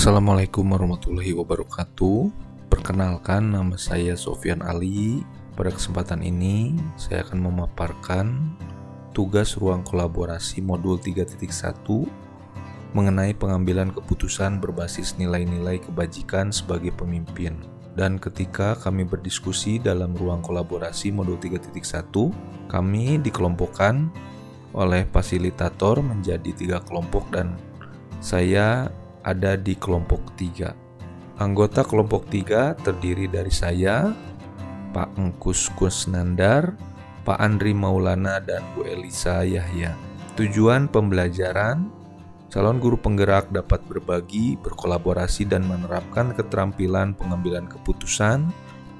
Assalamualaikum warahmatullahi wabarakatuh. Perkenalkan, nama saya Sofyan Ali. Pada kesempatan ini saya akan memaparkan tugas ruang kolaborasi modul 3.1 mengenai pengambilan keputusan berbasis nilai-nilai kebajikan sebagai pemimpin. Dan ketika kami berdiskusi dalam ruang kolaborasi modul 3.1, kami dikelompokkan oleh fasilitator menjadi 3 kelompok dan saya ada di kelompok 3. Anggota kelompok 3 terdiri dari saya, Pak Engkus Kusnandar, Pak Andri Maulana, dan Bu Elisa Yahya. Tujuan pembelajaran, calon guru penggerak dapat berbagi, berkolaborasi, dan menerapkan keterampilan pengambilan keputusan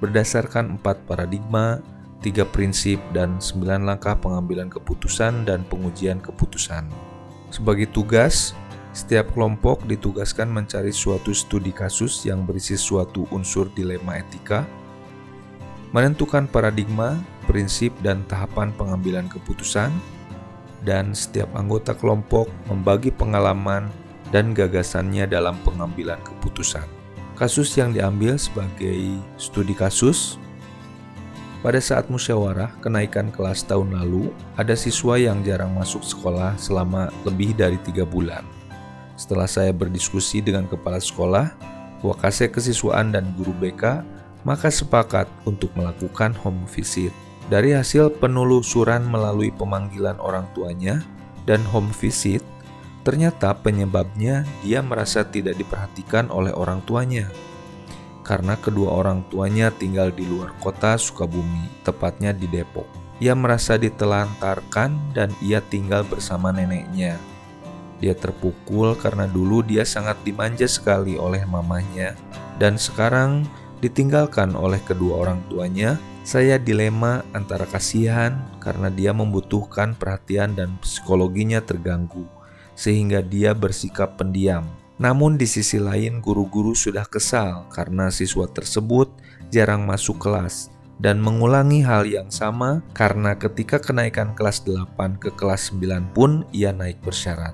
berdasarkan 4 paradigma, 3 prinsip, dan 9 langkah pengambilan keputusan dan pengujian keputusan. Sebagai tugas, setiap kelompok ditugaskan mencari suatu studi kasus yang berisi suatu unsur dilema etika, menentukan paradigma, prinsip, dan tahapan pengambilan keputusan, dan setiap anggota kelompok membagi pengalaman dan gagasannya dalam pengambilan keputusan. Kasus yang diambil sebagai studi kasus, pada saat musyawarah kenaikan kelas tahun lalu, ada siswa yang jarang masuk sekolah selama lebih dari 3 bulan. Setelah saya berdiskusi dengan kepala sekolah, wakase kesiswaan, dan guru BK, maka sepakat untuk melakukan home visit. Dari hasil penelusuran melalui pemanggilan orang tuanya dan home visit, ternyata penyebabnya dia merasa tidak diperhatikan oleh orang tuanya. Karena kedua orang tuanya tinggal di luar kota Sukabumi, tepatnya di Depok. Ia merasa ditelantarkan dan ia tinggal bersama neneknya. Dia terpukul karena dulu dia sangat dimanja sekali oleh mamanya dan sekarang ditinggalkan oleh kedua orang tuanya. Saya dilema antara kasihan karena dia membutuhkan perhatian dan psikologinya terganggu sehingga dia bersikap pendiam. Namun di sisi lain guru-guru sudah kesal karena siswa tersebut jarang masuk kelas dan mengulangi hal yang sama karena ketika kenaikan kelas 8 ke kelas 9 pun ia naik bersyarat.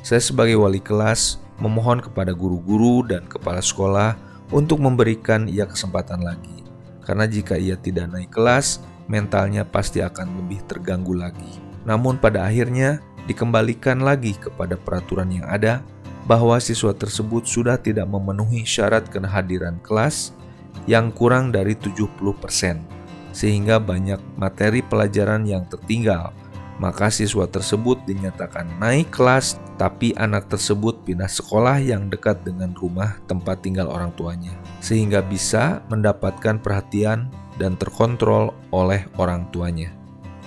Saya sebagai wali kelas memohon kepada guru-guru dan kepala sekolah untuk memberikan ia kesempatan lagi. Karena jika ia tidak naik kelas, mentalnya pasti akan lebih terganggu lagi. Namun pada akhirnya dikembalikan lagi kepada peraturan yang ada bahwa siswa tersebut sudah tidak memenuhi syarat kehadiran kelas yang kurang dari 70%, sehingga banyak materi pelajaran yang tertinggal. Maka siswa tersebut dinyatakan naik kelas, tapi anak tersebut pindah sekolah yang dekat dengan rumah tempat tinggal orang tuanya, sehingga bisa mendapatkan perhatian dan terkontrol oleh orang tuanya.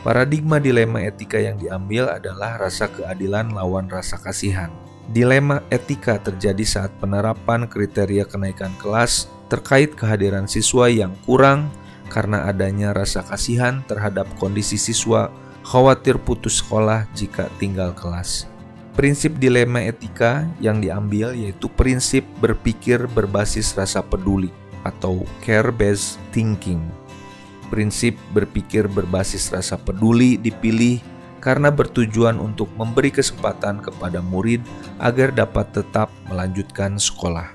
Paradigma dilema etika yang diambil adalah rasa keadilan lawan rasa kasihan. Dilema etika terjadi saat penerapan kriteria kenaikan kelas terkait kehadiran siswa yang kurang karena adanya rasa kasihan terhadap kondisi siswa khawatir putus sekolah jika tinggal kelas. Prinsip dilema etika yang diambil yaitu prinsip berpikir berbasis rasa peduli atau care-based thinking. Prinsip berpikir berbasis rasa peduli dipilih karena bertujuan untuk memberi kesempatan kepada murid agar dapat tetap melanjutkan sekolah.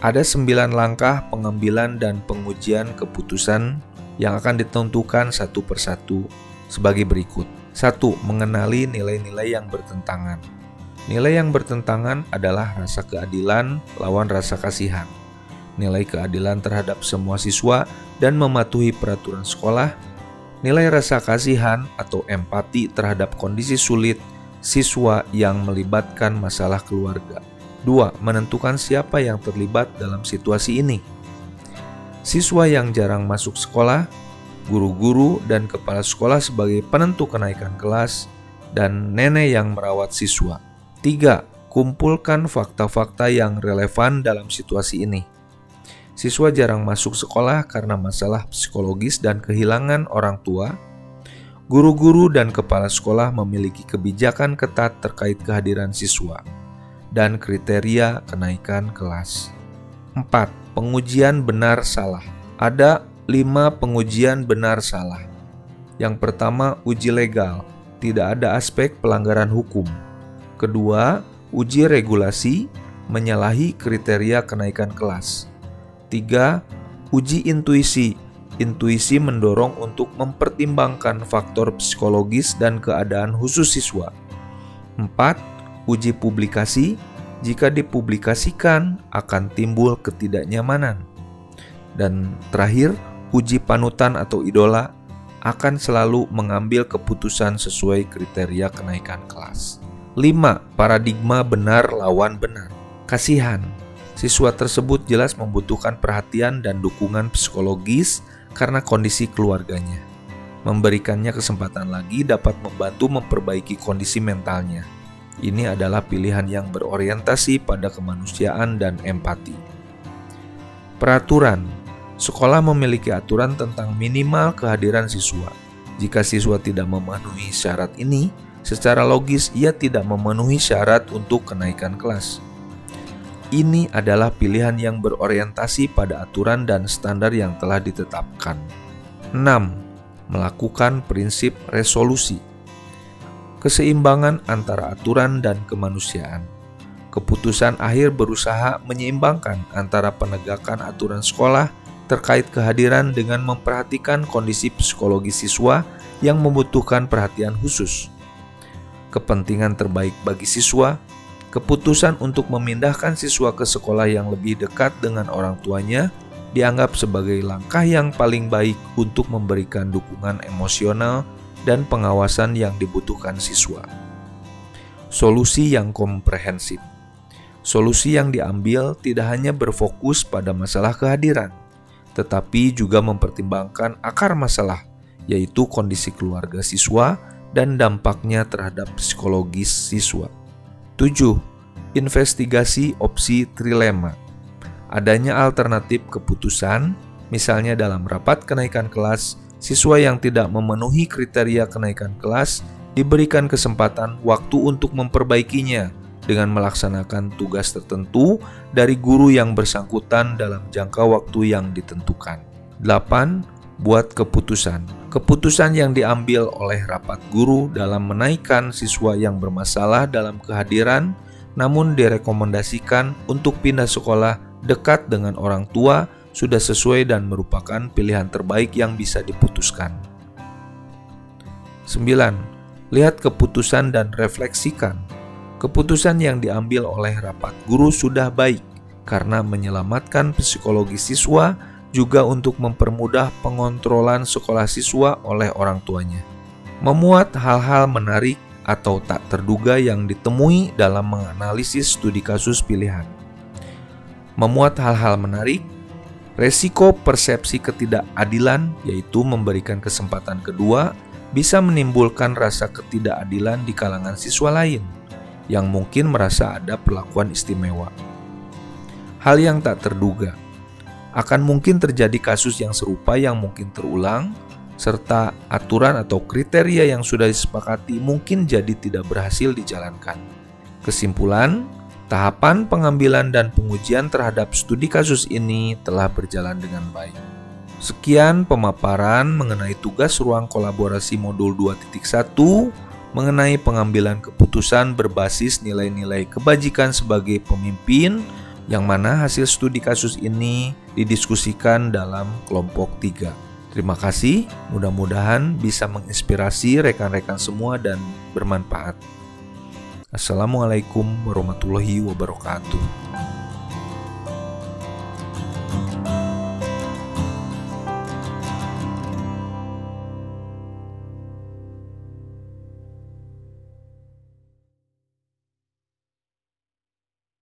Ada 9 langkah pengambilan dan pengujian keputusan yang akan ditentukan satu persatu sebagai berikut. 1. Mengenali nilai-nilai yang bertentangan. Nilai yang bertentangan adalah rasa keadilan lawan rasa kasihan. Nilai keadilan terhadap semua siswa dan mematuhi peraturan sekolah. Nilai rasa kasihan atau empati terhadap kondisi sulit siswa yang melibatkan masalah keluarga. 2. Menentukan siapa yang terlibat dalam situasi ini. Siswa yang jarang masuk sekolah, guru-guru dan kepala sekolah sebagai penentu kenaikan kelas, dan nenek yang merawat siswa. 3. Kumpulkan fakta-fakta yang relevan dalam situasi ini. Siswa jarang masuk sekolah karena masalah psikologis dan kehilangan orang tua. Guru-guru dan kepala sekolah memiliki kebijakan ketat terkait kehadiran siswa dan kriteria kenaikan kelas. 4. Pengujian benar salah. Ada 5 pengujian benar salah. Yang pertama, uji legal. Tidak ada aspek pelanggaran hukum. Kedua, uji regulasi. menyalahi kriteria kenaikan kelas. 3. Uji intuisi. Intuisi mendorong untuk mempertimbangkan faktor psikologis dan keadaan khusus siswa. 4. Uji publikasi. Jika dipublikasikan akan timbul ketidaknyamanan. Dan terakhir, uji panutan atau idola akan selalu mengambil keputusan sesuai kriteria kenaikan kelas. 5. Paradigma benar lawan benar. Kasihan. Siswa tersebut jelas membutuhkan perhatian dan dukungan psikologis karena kondisi keluarganya. Memberikannya kesempatan lagi dapat membantu memperbaiki kondisi mentalnya. Ini adalah pilihan yang berorientasi pada kemanusiaan dan empati. Peraturan. Sekolah memiliki aturan tentang minimal kehadiran siswa. Jika siswa tidak memenuhi syarat ini, secara logis ia tidak memenuhi syarat untuk kenaikan kelas. Ini adalah pilihan yang berorientasi pada aturan dan standar yang telah ditetapkan. 6. Melakukan prinsip resolusi. Keseimbangan antara aturan dan kemanusiaan. Keputusan akhir berusaha menyeimbangkan antara penegakan aturan sekolah terkait kehadiran dengan memperhatikan kondisi psikologi siswa yang membutuhkan perhatian khusus. Kepentingan terbaik bagi siswa. Keputusan untuk memindahkan siswa ke sekolah yang lebih dekat dengan orang tuanya dianggap sebagai langkah yang paling baik untuk memberikan dukungan emosional dan pengawasan yang dibutuhkan siswa. Solusi yang komprehensif. Solusi yang diambil tidak hanya berfokus pada masalah kehadiran, tetapi juga mempertimbangkan akar masalah, yaitu kondisi keluarga siswa dan dampaknya terhadap psikologis siswa. 7. Investigasi opsi trilema. Adanya alternatif keputusan, misalnya dalam rapat kenaikan kelas, siswa yang tidak memenuhi kriteria kenaikan kelas diberikan kesempatan waktu untuk memperbaikinya dengan melaksanakan tugas tertentu dari guru yang bersangkutan dalam jangka waktu yang ditentukan. 8. Buat keputusan. Keputusan yang diambil oleh rapat guru dalam menaikkan siswa yang bermasalah dalam kehadiran namun direkomendasikan untuk pindah sekolah dekat dengan orang tua sudah sesuai dan merupakan pilihan terbaik yang bisa diputuskan. 9. Lihat keputusan dan refleksikan. Keputusan yang diambil oleh rapat guru sudah baik karena menyelamatkan psikologi siswa juga untuk mempermudah pengontrolan sekolah siswa oleh orang tuanya. Memuat hal-hal menarik atau tak terduga yang ditemui dalam menganalisis studi kasus pilihan. Memuat hal-hal menarik. Resiko persepsi ketidakadilan, yaitu memberikan kesempatan kedua, bisa menimbulkan rasa ketidakadilan di kalangan siswa lain yang mungkin merasa ada perlakuan istimewa. Hal yang tak terduga. Akan mungkin terjadi kasus yang serupa yang mungkin terulang, serta aturan atau kriteria yang sudah disepakati mungkin jadi tidak berhasil dijalankan. Kesimpulan, tahapan pengambilan dan pengujian terhadap studi kasus ini telah berjalan dengan baik. Sekian pemaparan mengenai tugas ruang kolaborasi modul 2.1 mengenai pengambilan keputusan berbasis nilai-nilai kebajikan sebagai pemimpin, yang mana hasil studi kasus ini didiskusikan dalam kelompok 3. Terima kasih, mudah-mudahan bisa menginspirasi rekan-rekan semua dan bermanfaat. Assalamualaikum warahmatullahi wabarakatuh.